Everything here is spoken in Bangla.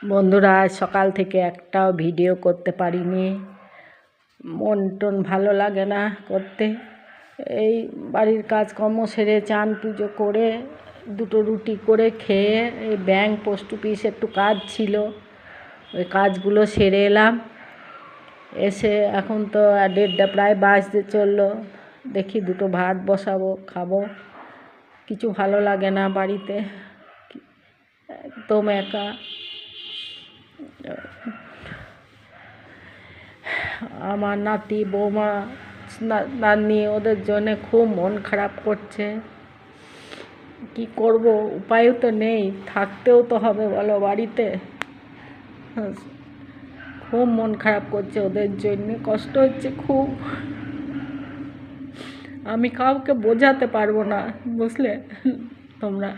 বন্ধুরা, আজ সকাল থেকে একটাও ভিডিও করতে পারিনি। মন টন ভালো লাগে না করতে। এই বাড়ির কাজকর্ম সেরে চান পুজো করে দুটো রুটি করে খেয়ে এই ব্যাংক পোস্ট অফিস একটু কাজ ছিল, ওই কাজগুলো সেরে এলাম। এসে এখন তো 1:30 প্রায় বাজতে চললো। দেখি দুটো ভাত বসাবো, খাবো। কিছু ভালো লাগে না বাড়িতে, একদম একা। আমার নাতি বৌমা নাতনি ওদের জন্যে খুব মন খারাপ করছে। কি করব, উপায়ও তো নেই, থাকতেও তো হবে বলো বাড়িতে। খুব মন খারাপ করছে, ওদের জন্যে কষ্ট হচ্ছে খুব। আমি কাউকে বোঝাতে পারবো না, বুঝলে তোমরা।